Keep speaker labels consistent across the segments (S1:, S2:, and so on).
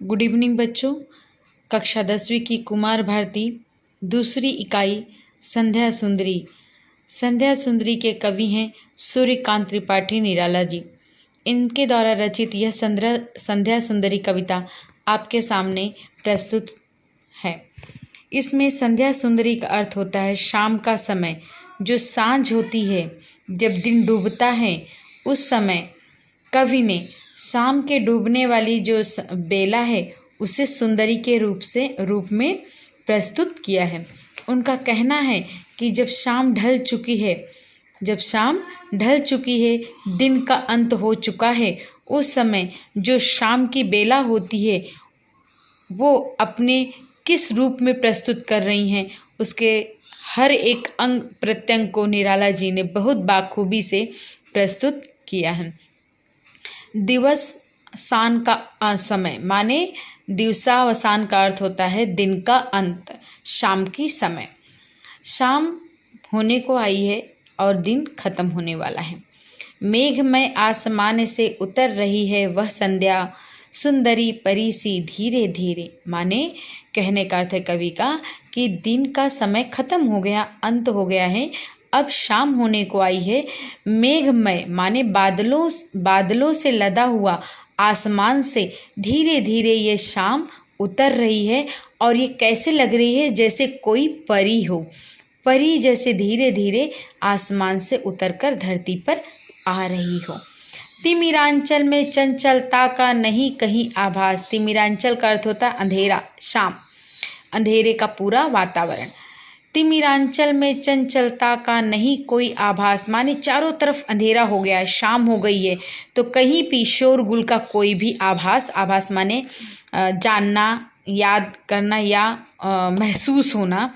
S1: Good evening बच्चों। कक्षा 10वीं की कुमार भारती दूसरी इकाई संध्या सुंदरी। संध्या सुंदरी के कवि हैं सूर्यकांत त्रिपाठी निराला जी। इनके द्वारा रचित यह संध्या सुंदरी कविता आपके सामने प्रस्तुत है। इसमें संध्या सुंदरी का अर्थ होता है शाम का समय, जो सांझ होती है, जब दिन डूबता है, उस समय कवि ने शाम के डूबने वाली जो बेला है उसे सुंदरी के रूप में प्रस्तुत किया है। उनका कहना है कि जब शाम ढल चुकी है, दिन का अंत हो चुका है, उस समय जो शाम की बेला होती है वो अपने किस रूप में प्रस्तुत कर रही हैं, उसके हर एक अंग प्रत्यंग को निराला जी ने बहुत बाखूबी से प्रस्तुत किया है। दिवस सान का समय माने दिवसावसान का अर्थ होता है दिन का अंत, शाम की समय। शाम होने को आई है और दिन खत्म होने वाला है। मेघमय आसमान से उतर रही है वह संध्या, सुंदरी परी सी धीरे धीरे। माने कहने का अर्थ है कवि का कि दिन का समय खत्म हो गया, अंत हो गया है, अब शाम होने को आई है। मेघमय माने बादलों से लदा हुआ आसमान से धीरे धीरे ये शाम उतर रही है और ये कैसे लग रही है, जैसे कोई परी हो, परी जैसे धीरे धीरे आसमान से उतरकर धरती पर आ रही हो। तिमिरांचल में चंचलता का नहीं कहीं आभास। तिमिरांचल का अर्थ होता है अंधेरा, शाम, अंधेरे का पूरा वातावरण। तिमिरांचल में चंचलता का नहीं कोई आभास माने चारों तरफ अंधेरा हो गया है, शाम हो गई है, तो कहीं भी शोरगुल का कोई भी आभास माने जानना, याद करना या महसूस होना।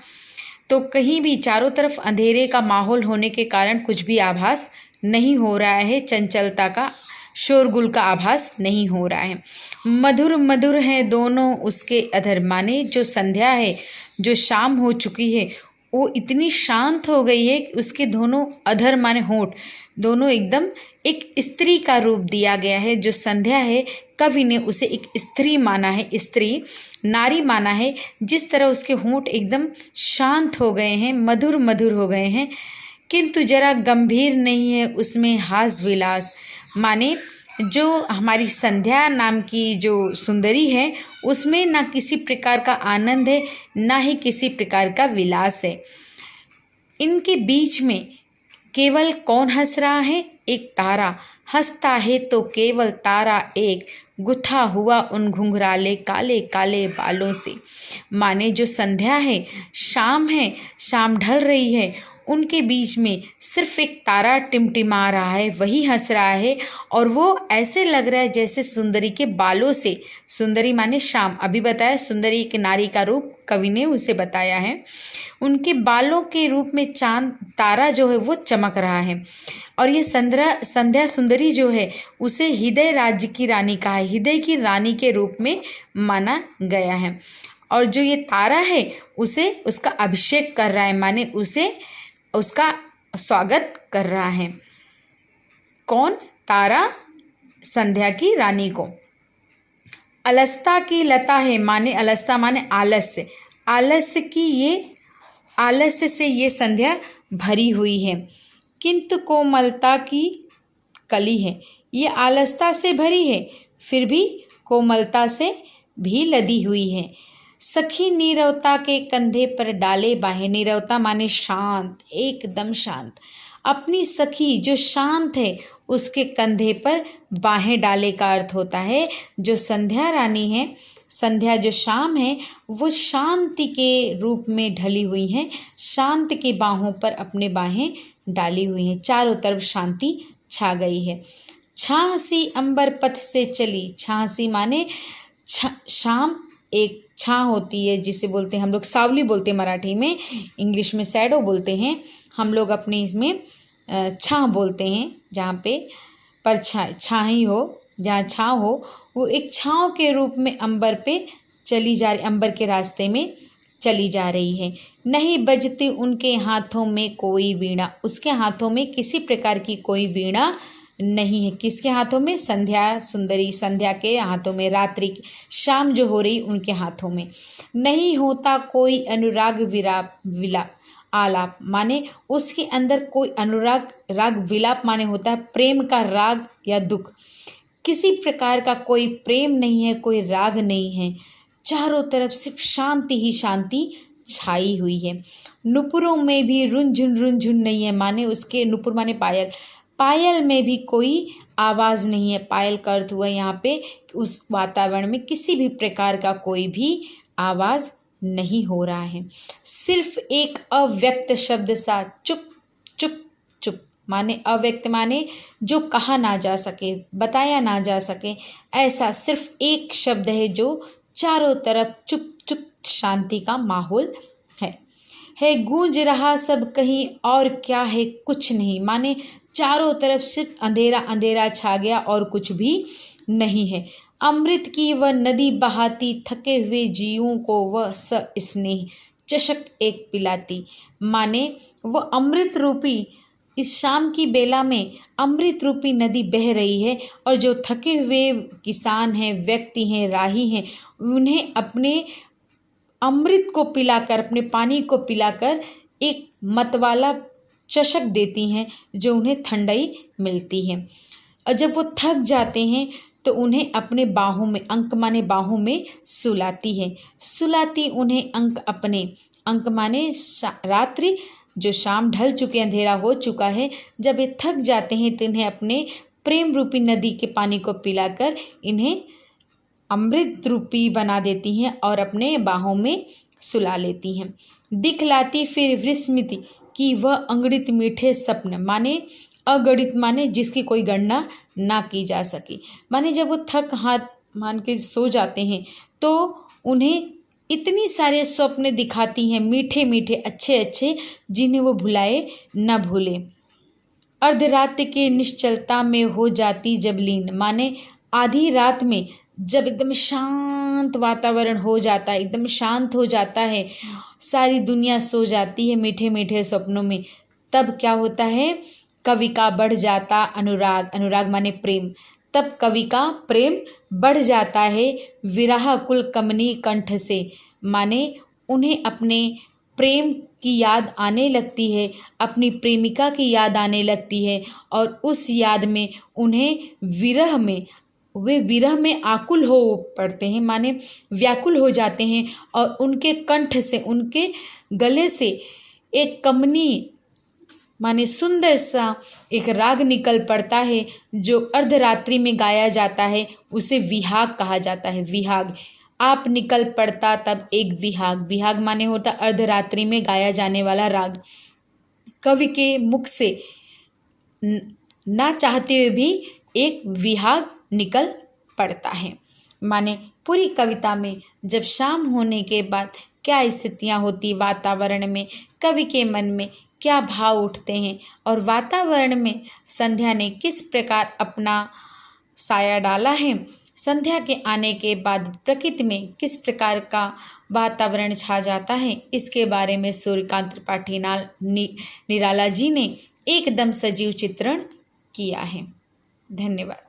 S1: तो कहीं भी चारों तरफ अंधेरे का माहौल होने के कारण कुछ भी आभास नहीं हो रहा है, चंचलता का, शोरगुल का आभास नहीं हो रहा है। मधुर मधुर है दोनों उसके अधर माने जो संध्या है, जो शाम हो चुकी है, वो इतनी शांत हो गई है कि उसके दोनों अधर माने होंठ, दोनों एकदम एक स्त्री का रूप दिया गया है। जो संध्या है, कवि ने उसे एक स्त्री माना है, स्त्री नारी माना है। जिस तरह उसके होंठ एकदम शांत हो गए हैं, मधुर मधुर हो गए हैं, किंतु जरा गंभीर नहीं है उसमें हास विलास। माने जो हमारी संध्या नाम की जो सुंदरी है, उसमें ना किसी प्रकार का आनंद है, ना ही किसी प्रकार का विलास है। इनके बीच में केवल कौन हंस रहा है? एक तारा हंसता है, तो केवल तारा एक, गुथा हुआ उन घुंघराले काले काले बालों से। माने जो संध्या है, शाम ढल रही है, उनके बीच में सिर्फ एक तारा टिमटिमा रहा है, वही हंस रहा है, और वो ऐसे लग रहा है जैसे सुंदरी के बालों से, सुंदरी माने शाम, अभी बताया सुंदरी एक नारी का रूप कवि ने उसे बताया है, उनके बालों के रूप में चांद तारा जो है वो चमक रहा है। और ये संध्या सुंदरी जो है उसे हृदय राज्य की रानी कहा है, हृदय की रानी के रूप में माना गया है। और जो ये तारा है उसे उसका अभिषेक कर रहा है, माने उसे उसका स्वागत कर रहा है। कौन? तारा संध्या की रानी को। अलसता की लता है माने अलसता माने आलस्य, आलस्य से ये संध्या भरी हुई है। किंतु कोमलता की कली है, ये आलसता से भरी है, फिर भी कोमलता से भी लदी हुई है। सखी नीरवता के कंधे पर डाले बाहें, नीरवता माने शांत, एकदम शांत। अपनी सखी जो शांत है उसके कंधे पर बाहें डाले का अर्थ होता है जो संध्या रानी है, संध्या जो शाम है, वो शांति के रूप में ढली हुई है, शांत के बाहों पर अपने बाहें डाली हुई हैं, चारों तरफ शांति छा गई है। छांसी अंबर पथ से चली, छांसी माने शाम एक छां होती है जिसे बोलते हैं हम लोग सावली बोलते हैं मराठी में, इंग्लिश में शैडो बोलते हैं, हम लोग अपने इसमें छां बोलते हैं, जहाँ पे परछाई छाई हो, जहाँ छां हो, वो एक छांव के रूप में अंबर पे चली जा रही, अंबर के रास्ते में चली जा रही है। नहीं बजती उनके हाथों में कोई वीणा, उसके हाथों में किसी प्रकार की कोई वीणा नहीं है। किसके हाथों में? संध्या सुंदरी, संध्या के हाथों में, रात्रि की शाम जो हो रही उनके हाथों में। नहीं होता कोई अनुराग विलाप आलाप, माने उसके अंदर कोई अनुराग, राग विलाप माने होता है प्रेम का राग या दुख। किसी प्रकार का कोई प्रेम नहीं है, कोई राग नहीं है, चारों तरफ सिर्फ शांति ही शांति छाई हुई है। नुपुरों में भी रुंझुन नहीं है, माने उसके नुपुर माने पायल, पायल में भी कोई आवाज़ नहीं है। पायल का अर्थ हुआ यहाँ पे उस वातावरण में किसी भी प्रकार का कोई भी आवाज़ नहीं हो रहा है। सिर्फ एक अव्यक्त शब्द सा चुप चुप चुप, माने अव्यक्त माने जो कहा ना जा सके, बताया ना जा सके, ऐसा सिर्फ एक शब्द है जो चारों तरफ चुप चुप शांति का माहौल है गूंज रहा सब कहीं और क्या है कुछ नहीं, माने चारों तरफ सिर्फ अंधेरा अंधेरा छा गया और कुछ भी नहीं है। अमृत की वह नदी बहाती, थके हुए जीवों को वह स्नेह चषक एक पिलाती, माने वह अमृत रूपी इस शाम की बेला में अमृत रूपी नदी बह रही है और जो थके हुए किसान हैं, व्यक्ति हैं, राही हैं, उन्हें अपने अमृत को पिलाकर, अपने पानी को पिलाकर एक मतवाला चषक देती हैं जो उन्हें ठंडाई मिलती है। और जब वो थक जाते हैं तो उन्हें अपने बाहों में, अंक माने बाहों में सुलाती है, सुलाती उन्हें अंक अपने, अंक माने रात्रि, जो शाम ढल चुके, अंधेरा हो चुका है, जब ये थक जाते हैं तो इन्हें अपने प्रेम रूपी नदी के पानी को पिलाकर इन्हें अमृत रूपी बना देती हैं और अपने बाहों में सुला लेती हैं। दिखलाती फिर विस्मृति कि वह अगणित मीठे सपने, माने अगणित माने जिसकी कोई गणना ना की जा सके, माने जब वो थक हाथ मान के सो जाते हैं तो उन्हें इतनी सारे स्वप्न दिखाती हैं, मीठे मीठे अच्छे अच्छे, जिन्हें वो भुलाए न भूले। अर्धरात के निश्चलता में हो जाती जब लीन, माने आधी रात में जब एकदम शांत वातावरण हो जाता है, एकदम शांत हो जाता है, सारी दुनिया सो जाती है मीठे मीठे सपनों में, तब क्या होता है? कवि का बढ़ जाता अनुराग, अनुराग माने प्रेम, तब कवि का प्रेम बढ़ जाता है विरह कुल कमनी कंठ से, माने उन्हें अपने प्रेम की याद आने लगती है, अपनी प्रेमिका की याद आने लगती है और उस याद में उन्हें विरह में, वे विरह में आकुल हो पड़ते हैं, माने व्याकुल हो जाते हैं और उनके कंठ से, उनके गले से एक कमनी माने सुंदर सा एक राग निकल पड़ता है जो अर्धरात्रि में गाया जाता है, उसे विहाग कहा जाता है। विहाग आप निकल पड़ता तब एक विहाग, विहाग माने होता अर्धरात्रि में गाया जाने वाला राग। कवि के मुख से ना चाहते हुए भी एक विहाग निकल पड़ता है, माने पूरी कविता में जब शाम होने के बाद क्या स्थितियाँ होती वातावरण में, कवि के मन में क्या भाव उठते हैं और वातावरण में संध्या ने किस प्रकार अपना साया डाला है, संध्या के आने के बाद प्रकृति में किस प्रकार का वातावरण छा जाता है, इसके बारे में सूर्यकांत त्रिपाठी निराला जी ने एकदम सजीव चित्रण किया है। धन्यवाद।